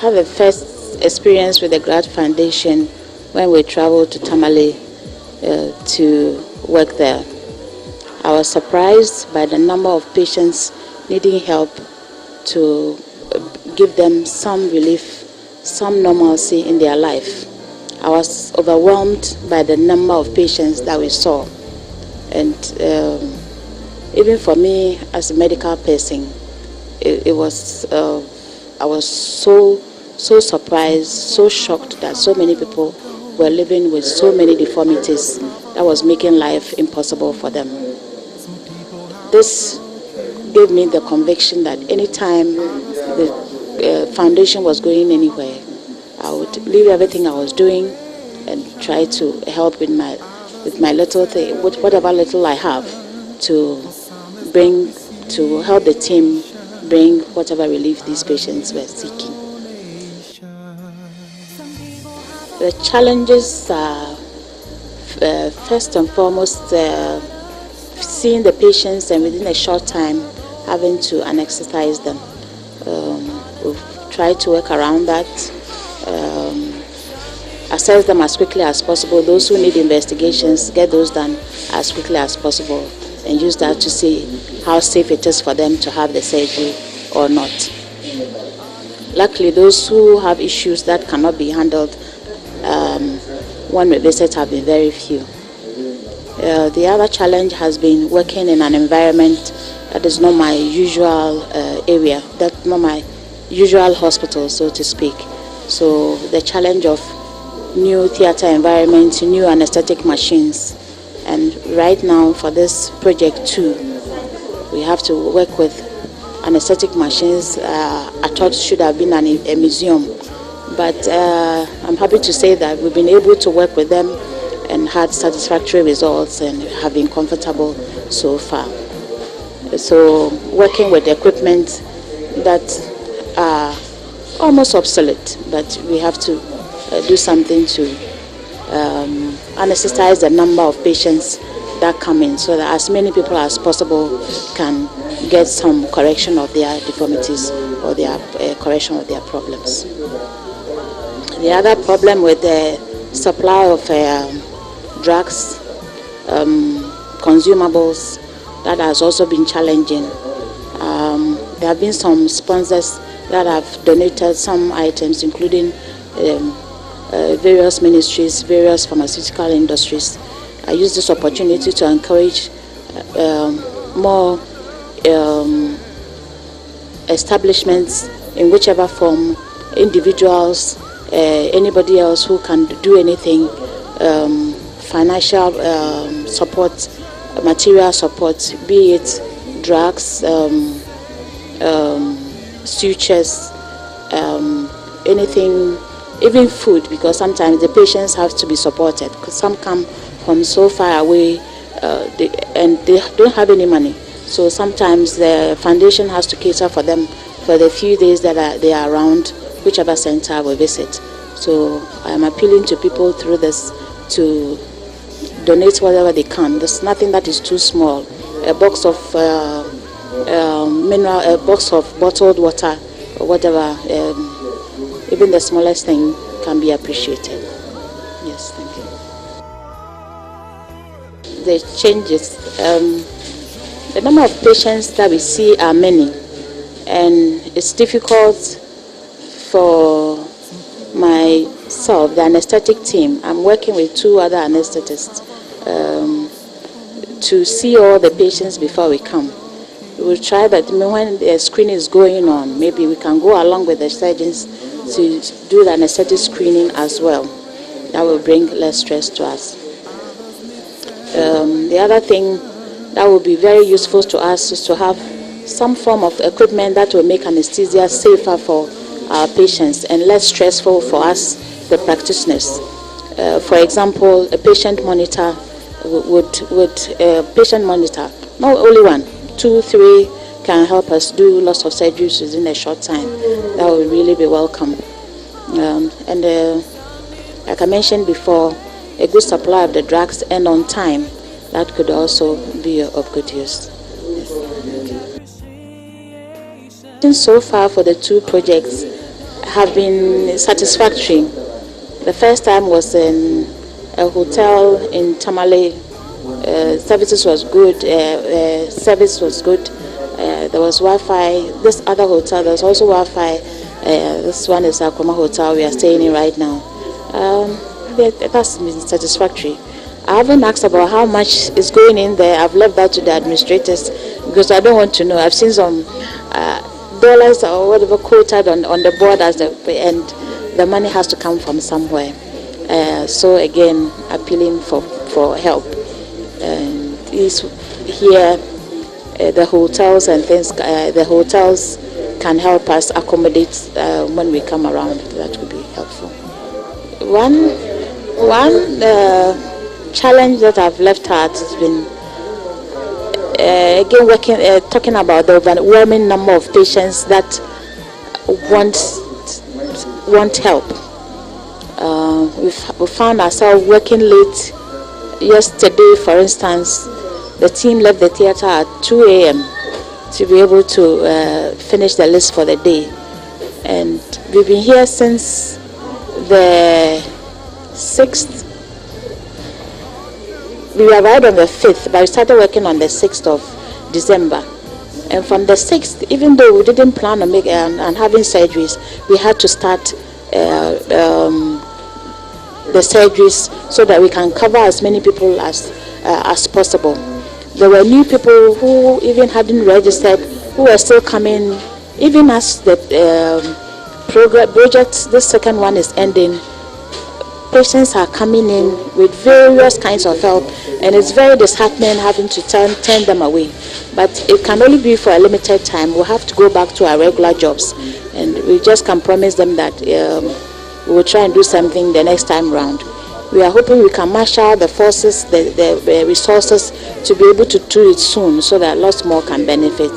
had the first experience with the Grad Foundation when we traveled to Tamale to work there. I was surprised by the number of patients needing help to give them some relief, some normalcy in their life. I was overwhelmed by the number of patients that we saw. And even for me as a medical person, I was so surprised, so shocked that so many people were living with so many deformities that was making life impossible for them. This gave me the conviction that anytime the foundation was going anywhere, I would leave everything I was doing and try to help with my little thing, with whatever little I have, to help the team bring whatever relief these patients were seeking. The challenges are first and foremost seeing the patients and within a short time having to anesthetize them. We've tried to work around that, assess them as quickly as possible. Those who need investigations, get those done as quickly as possible, and use that to see how safe it is for them to have the surgery or not. Luckily, those who have issues that cannot be handled when we visit have been very few. The other challenge has been working in an environment that is not my usual area, that's not my usual hospital, so to speak. So the challenge of new theater environment, new anesthetic machines, and right now for this project too, we have to work with anesthetic machines. I thought should have been a museum, but I'm happy to say that we've been able to work with them and had satisfactory results and have been comfortable so far. So working with equipment that are almost obsolete, but we have to do something to anesthetize the number of patients that come in so that as many people as possible can get some correction of their deformities or their correction of their problems. The other problem with the supply of drugs, consumables, that has also been challenging. There have been some sponsors that have donated some items, including various ministries, various pharmaceutical industries. I use this opportunity to encourage more establishments in whichever form, individuals, anybody else who can do anything, financial support, material support, be it drugs, sutures, anything, even food, because sometimes the patients have to be supported because some come from so far away and they don't have any money. So sometimes the foundation has to cater for them for the few days that they are around whichever center we visit. So I am appealing to people through this to donate whatever they can. There's nothing that is too small. A box of mineral, a box of bottled water, or whatever, even the smallest thing can be appreciated. Yes, thank you. The changes, the number of patients that we see are many, and it's difficult for myself, the anesthetic team. I'm working with 2 other anesthetists to see all the patients before we come. We'll try that when the screening is going on, maybe we can go along with the surgeons to do the anesthetic screening as well. That will bring less stress to us. The other thing that will be very useful to us is to have some form of equipment that will make anesthesia safer for our patients and less stressful for us, the practitioners. For example, a patient monitor patient monitor, not only 1, 2, 3 can help us do lots of surgeries within a short time. That will really be welcome. Like I mentioned before, a good supply of the drugs and on time, that could also be of good use. Yes. So far for the 2 projects have been satisfactory. The first time was in a hotel in Tamale. Services was good. Service was good. There was Wi-Fi. This other hotel, there was also Wi-Fi. This one is Akoma Hotel we are staying in right now. That's been satisfactory. I haven't asked about how much is going in there. I've left that to the administrators because I don't want to know. I've seen some dollars or whatever quoted on the board as and the money has to come from somewhere. So again, appealing for help. And here, the hotels and things. The hotels can help us accommodate when we come around. That would be helpful. One challenge that I've left out has been again talking about the overwhelming number of patients that want help. We found ourselves working late. Yesterday, for instance, the team left the theater at 2 a.m. to be able to finish the list for the day. And we've been here since the 6th. We arrived on the 5th, but we started working on the 6th of December. And from the 6th, even though we didn't plan on making and having surgeries, we had to start the surgeries so that we can cover as many people as possible. There were new people who even hadn't registered, who were still coming, even as the project, this second one is ending. Patients are coming in with various kinds of help, and it's very disheartening having to turn them away. But it can only be for a limited time. We'll have to go back to our regular jobs, and we just can promise them that we will try and do something the next time round. We are hoping we can marshal the forces, the resources to be able to do it soon so that lots more can benefit.